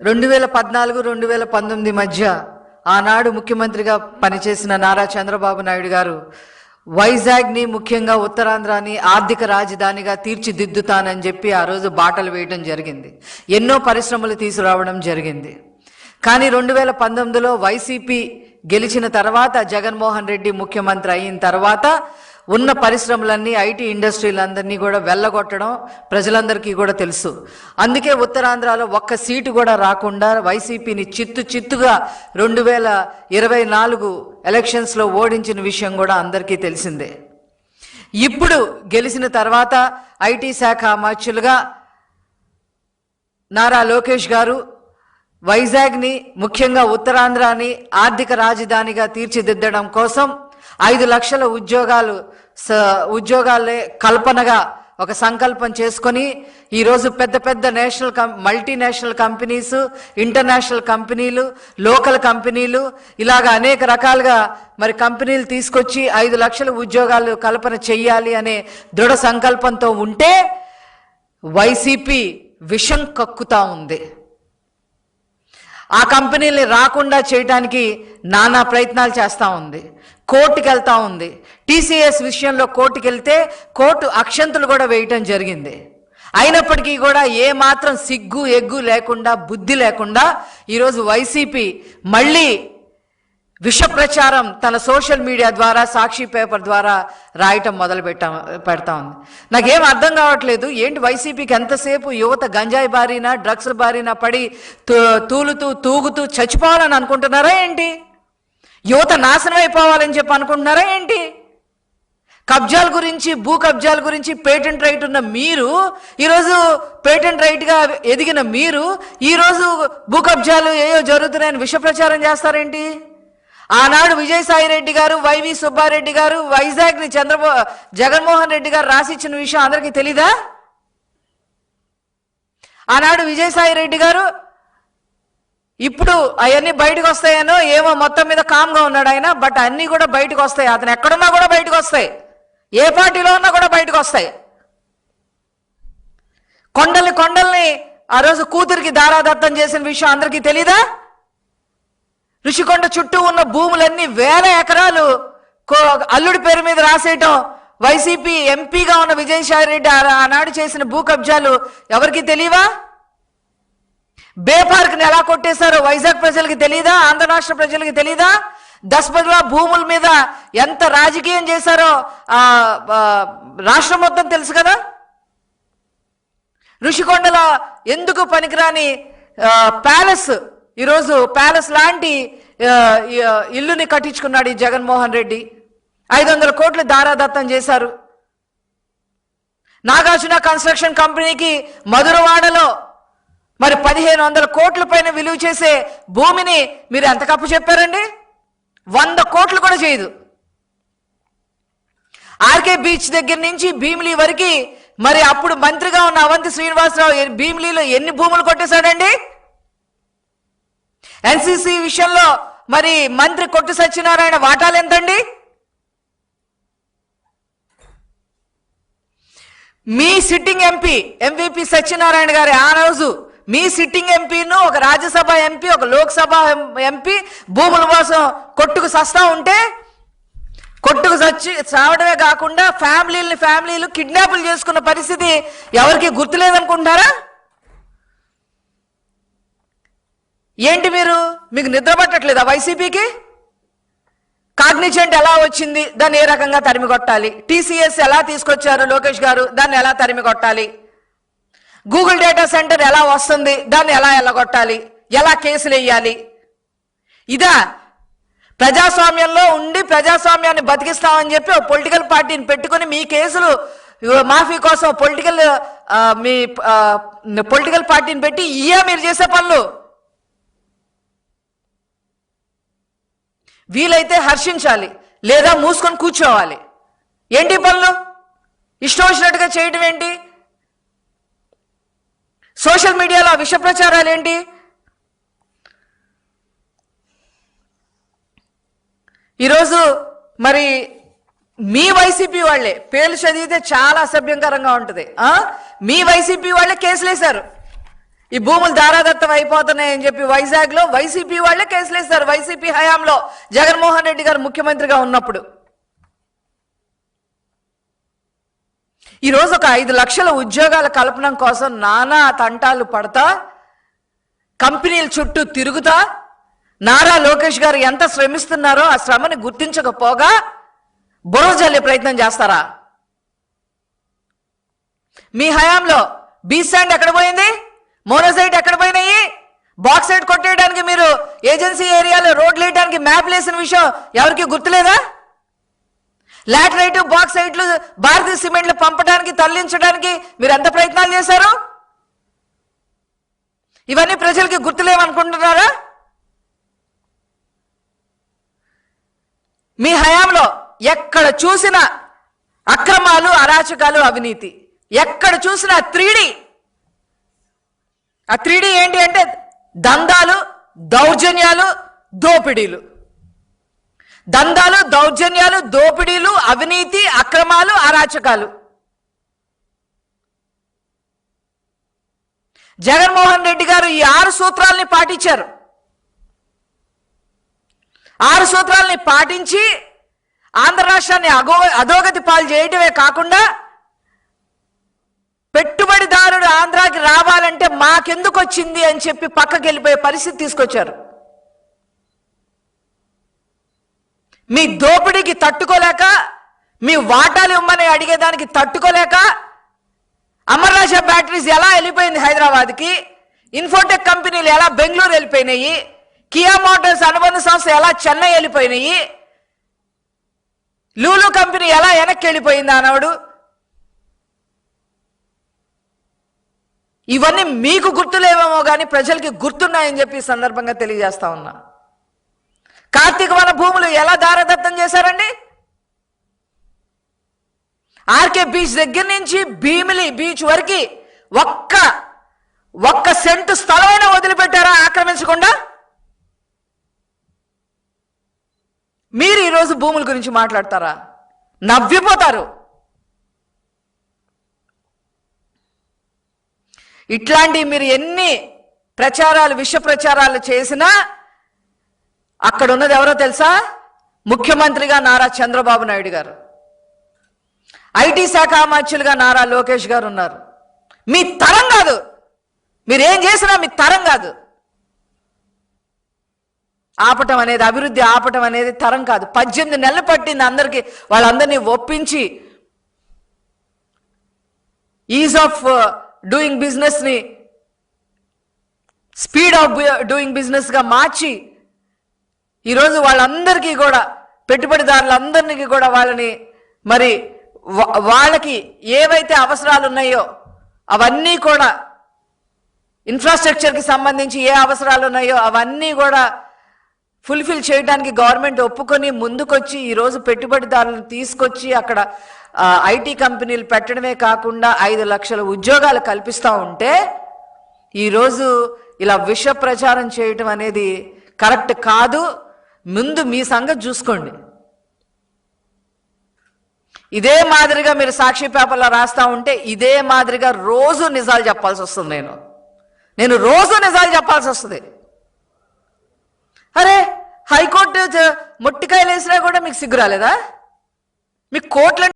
2014-2019 మధ్య ఆనాడు ముఖ్యమంత్రిగా పనిచేసిన నారా చంద్రబాబు నాయుడు గారు వైజాగ్ని ముఖ్యంగా ఉత్తరాంధ్రాని ఆర్థిక రాజధానిగా తీర్చిదిద్దుతానని చెప్పి ఆ రోజు బాటలు వేయడం జరిగింది. ఎన్నో పరిశ్రమలు తీసుకురావడం జరిగింది. కానీ 2019లో వైసీపీ గెలిచిన తర్వాత, జగన్మోహన్ రెడ్డి ముఖ్యమంత్రి అయిన తర్వాత ఉన్న పరిశ్రమలన్నీ, ఐటీ ఇండస్ట్రీలందరినీ కూడా వెళ్ళగొట్టడం ప్రజలందరికీ కూడా తెలుసు. అందుకే ఉత్తరాంధ్రలో ఒక్క సీటు కూడా రాకుండా వైసీపీని చిత్తుగా 2024 ఎలక్షన్స్లో ఓడించిన విషయం కూడా అందరికీ తెలిసిందే. ఇప్పుడు గెలిచిన తర్వాత ఐటీ శాఖ మంత్రులుగా నారా లోకేష్ గారు వైజాగ్ని ముఖ్యంగా ఉత్తరాంధ్రాని ఆర్థిక రాజధానిగా తీర్చిదిద్దడం కోసం 5 లక్షల ఉద్యోగాలే కల్పనగా ఒక సంకల్పం చేసుకొని ఈరోజు పెద్ద మల్టీనేషనల్ కంపెనీస్, ఇంటర్నేషనల్ కంపెనీలు, లోకల్ కంపెనీలు, ఇలాగ అనేక రకాలుగా మరి కంపెనీలు తీసుకొచ్చి 5 లక్షల ఉద్యోగాలు కల్పన చెయ్యాలి అనే దృఢ సంకల్పంతో ఉంటే వైసీపీ విషం కక్కుతా ఉంది. ఆ కంపెనీల్ని రాకుండా చేయడానికి నానా ప్రయత్నాలు చేస్తూ ఉంది. కోర్టుకు వెళ్తా ఉంది. టీసీఎస్ విషయంలో కోర్టుకు వెళ్తే కోర్టు అక్షంతలు కూడా వేయటం జరిగింది. అయినప్పటికీ కూడా ఏమాత్రం సిగ్గు ఎగ్గు లేకుండా, బుద్ధి లేకుండా ఈరోజు వైసీపీ మళ్ళీ విష ప్రచారం తన సోషల్ మీడియా ద్వారా, సాక్షి పేపర్ ద్వారా రాయటం పెడతా ఉంది. నాకేం అర్థం కావట్లేదు. ఏంటి వైసీపీకి ఎంతసేపు యువత గంజాయి బారిన, డ్రగ్స్ బారిన పడి తూగుతూ చచ్చిపోవాలని అనుకుంటున్నారా ఏంటి? యువత నాశనం అయిపోవాలని చెప్పి అనుకుంటున్నారా ఏంటి? కబ్జాల గురించి, భూ కబ్జాల గురించి పేటెంట్ రైట్ ఉన్న మీరు, ఈరోజు పేటెంట్ రైట్గా ఎదిగిన మీరు ఈరోజు భూ కబ్జాలు ఏయో జరుగుతున్నాయని విష ప్రచారం చేస్తారేంటి? ఆనాడు విజయసాయి రెడ్డి గారు, వైవి సుబ్బారెడ్డి గారు వైజాగ్ని జగన్మోహన్ రెడ్డి గారు రాసిచ్చిన విషయం అందరికీ తెలీదా? ఆనాడు విజయసాయి రెడ్డి గారు ఇప్పుడు అవన్నీ బయటకు వస్తాయనో ఏమో, మొత్తం మీద కామ్గా ఉన్నాడు ఆయన. బట్ అన్నీ కూడా బయటకు వస్తాయి. అతను ఎక్కడున్నా కూడా బయటకు వస్తాయి. ఏ పార్టీలో ఉన్నా కూడా బయటకు వస్తాయి. కొండల్ని ఆ రోజు కూతురికి దారాదత్తం చేసిన విషయం అందరికీ తెలీదా? ఋషికొండ చుట్టూ ఉన్న భూములన్నీ 1000 ఎకరాలు అల్లుడి పేరు మీద రాసేయటం, వైసీపీ ఎంపీగా ఉన్న విజయసాయి రెడ్డి ఆనాడు చేసిన భూ కబ్జాలు ఎవరికి తెలియవా? బే పార్క్ని ఎలా కొట్టేశారో వైజాగ్ ప్రజలకి తెలీదా? ఆంధ్ర రాష్ట్ర ప్రజలకి తెలీదా? దస్పదుల భూముల మీద ఎంత రాజకీయం చేశారో రాష్ట్రం మొత్తం తెలుసు కదా. ఋషికొండల ఎందుకు పనికిరాని ప్యాలెస్, ఈరోజు ప్యాలెస్ లాంటి ఇల్లుని కట్టించుకున్నాడు ఈ జగన్మోహన్ రెడ్డి. 500 కోట్లు దారాదత్తం చేశారు. నాగార్జున కన్స్ట్రక్షన్ కంపెనీకి మధురవాడలో మరి 1500 కోట్ల పైన విలువ చేసే భూమిని మీరు ఎంత కప్పు చెప్పారండి? 100 కోట్లు కూడా చేయదు. ఆర్కే బీచ్ దగ్గర నుంచి భీమిలీ వరకు మరి అప్పుడు మంత్రిగా ఉన్న అవంతి శ్రీనివాసరావు భీమిలీలో ఎన్ని భూములు కొట్టేశాడండి? ఎన్సీసీ విషయంలో మరి మంత్రి కొట్టు సత్యనారాయణ వాటాలు ఎంతండి? మీ సిట్టింగ్ ఎంపీ ఎంవీపీ సత్యనారాయణ గారి ఆ రోజు మీ సిట్టింగ్ ఎంపీను, ఒక రాజ్యసభ ఎంపీ, ఒక లోక్సభ ఎంపీ భూముల కోసం కొట్టుకు సస్తా ఉంటే, కొట్టుకు చావడమే కాకుండా ఫ్యామిలీలు కిడ్నాపులు చేసుకున్న పరిస్థితి ఎవరికి గుర్తులేదనుకుంటున్నారా? ఏంటి మీకు నిద్ర పట్టట్లేదా వైసీపీకి? కాగ్నిజెంట్ ఎలా వచ్చింది, దాన్ని ఏ రకంగా తరిమి కొట్టాలి? టీసీఎస్ ఎలా తీసుకొచ్చారు లోకేష్ గారు, దాన్ని ఎలా తరిమి కొట్టాలి? గూగుల్ డేటా సెంటర్ ఎలా వస్తుంది, దాన్ని ఎలా ఎల్లగొట్టాలి? ఎలా కేసులు వేయాలి? ఇదా ప్రజాస్వామ్యంలో ఉండి ప్రజాస్వామ్యాన్ని బతికిస్తామని చెప్పి ఒక పొలిటికల్ పార్టీని పెట్టుకుని మీ కేసులు మాఫీ కోసం మీ పొలిటికల్ పార్టీని పెట్టి మీరు చేసే పనులు? వీలైతే హర్షించాలి, లేదా మూసుకొని కూర్చోవాలి. ఏంటి పనులు? ఇష్టం వచ్చినట్టుగా చేయటం ఏంటి? సోషల్ మీడియాలో విష ప్రచారాలు ఏంటి? ఈరోజు మరి మీ వైసీపీ వాళ్ళే పేర్లు చదివితే చాలా అసభ్యంకరంగా ఉంటుంది. మీ వైసీపీ వాళ్ళే కేసులు వేశారు. ఈ భూములు దారాదత్తం అయిపోతున్నాయని చెప్పి వైజాగ్లో వైసీపీ వాళ్ళే కేసులు వేశారు. వైసీపీ హయాంలో జగన్మోహన్ రెడ్డి గారు ముఖ్యమంత్రిగా ఉన్నప్పుడు. ఈరోజు ఒక 5 లక్షల ఉద్యోగాల కల్పన కోసం నానా తంటాలు పడతా, కంపెనీల చుట్టూ తిరుగుతా, నారా లోకేష్ గారు ఎంత శ్రమిస్తున్నారో ఆ శ్రమని గుర్తించకపోగా బురద జల్లే ప్రయత్నం చేస్తారా? మీ హయాంలో బీ శాండ్ ఎక్కడ పోయింది? మోనోసైట్ ఎక్కడ పోయినాయి? బాక్సైట్ కొట్టేయడానికి మీరు ఏజెన్సీ ఏరియాలో రోడ్లు వేయడానికి మ్యాప్లు వేసిన విషయం ఎవరికి గుర్తులేదా? లాటరైట్ బాక్సైట్లు భారతీయ సిమెంట్లు పంపడానికి తరలించడానికి మీరు ఎంత ప్రయత్నాలు చేశారు? ఇవన్నీ ప్రజలకి గుర్తులేమనుకుంటున్నారా? మీ హయాంలో ఎక్కడ చూసిన అక్రమాలు, అరాచకాలు, అవినీతి, ఎక్కడ చూసిన 3D. ఆ 3D ఏంటి అంటే దందాలు, దౌర్జన్యాలు, దోపిడీలు. దందాలు, దౌర్జన్యాలు, దోపిడీలు, అవినీతి, అక్రమాలు, అరాచకాలు. జగన్మోహన్ రెడ్డి గారు ఈ 6 సూత్రాలని పాటించారు. 6 సూత్రాలని పాటించి ఆంధ్ర రాష్ట్రాన్ని అధోగతి పాలు చేయడమే కాకుండా పెట్టుబడిదారుడు ఆంధ్రాకి రావాలంటే మాకెందుకు వచ్చింది అని చెప్పి పక్కకి వెళ్ళిపోయే పరిస్థితి తీసుకొచ్చారు. మీ దోపిడీకి తట్టుకోలేక, మీ వాటాలు ఇవ్వమని అడిగేదానికి తట్టుకోలేక అమర్ రాజా బ్యాటరీస్ ఎలా వెళ్ళిపోయింది హైదరాబాద్కి, ఇన్ఫోటెక్ కంపెనీలు ఎలా బెంగళూరు వెళ్ళిపోయినాయి, కియా మోటార్స్ అనుబంధ సంస్థ ఎలా చెన్నై వెళ్ళిపోయినాయి, లూలు కంపెనీ ఎలా వెనక్కి వెళ్ళిపోయింది అన్నాడు. ఇవన్నీ మీకు గుర్తులేవేమో కానీ ప్రజలకి గుర్తున్నాయని చెప్పి ఈ సందర్భంగా తెలియజేస్తా ఉన్నా. కార్తీక వన భూములు ఎలా దారదత్తం చేశారండి? ఆర్కే బీచ్ దగ్గర నుంచి భీమిలి బీచ్ వరకు ఒక్క సెంటు స్థలమైనా వదిలిపెట్టారా ఆక్రమించకుండా? మీరు ఈరోజు భూముల గురించి మాట్లాడతారా? నవ్విపోతారు. ఇట్లాంటి మీరు ఎన్ని ప్రచారాలు, విష ప్రచారాలు చేసినా అక్కడ ఉన్నది ఎవరో తెలుసా? ముఖ్యమంత్రిగా నారా చంద్రబాబు నాయుడు గారు, ఐటీ శాఖ అమాత్యులుగా నారా లోకేష్ గారు ఉన్నారు. మీ తరం కాదు, మీరేం చేసినా మీ తరం కాదు. ఆపటం అనేది, అభివృద్ధి ఆపటం అనేది తరం కాదు. 18 నెలలు పట్టింది అందరికీ, వాళ్ళందరినీ ఒప్పించి ఈజ్ ఆఫ్ డూయింగ్ బిజినెస్ని స్పీడ్ ఆఫ్ డూయింగ్ బిజినెస్గా మార్చి ఈరోజు వాళ్ళందరికీ కూడా, పెట్టుబడిదారులందరికీ కూడా వాళ్ళని మరి వాళ్ళకి ఏవైతే అవసరాలు ఉన్నాయో అవన్నీ కూడా, ఇన్ఫ్రాస్ట్రక్చర్కి సంబంధించి ఏ అవసరాలు ఉన్నాయో అవన్నీ కూడా ఫుల్ఫిల్ చేయడానికి గవర్నమెంట్ ఒప్పుకొని ముందుకొచ్చి ఈరోజు పెట్టుబడిదారులను తీసుకొచ్చి అక్కడ ఐటీ కంపెనీలు పెట్టడమే కాకుండా 5 లక్షల ఉద్యోగాలు కల్పిస్తూ ఉంటే ఈరోజు ఇలా విష ప్రచారం చేయటం అనేది కరెక్ట్ కాదు. ముందు మీ సంగతి చూసుకోండి. ఇదే మాదిరిగా మీరు సాక్షి పేపర్లో రాస్తా ఉంటే ఇదే మాదిరిగా రోజు నిజాలు చెప్పాల్సి వస్తుంది. నేను రోజు నిజాలు చెప్పాల్సి వస్తుంది. అరే, హైకోర్టు మొట్టికాయలు వేసినా కూడా మీకు సిగ్గు రాలేదా? మీకు కోర్టులు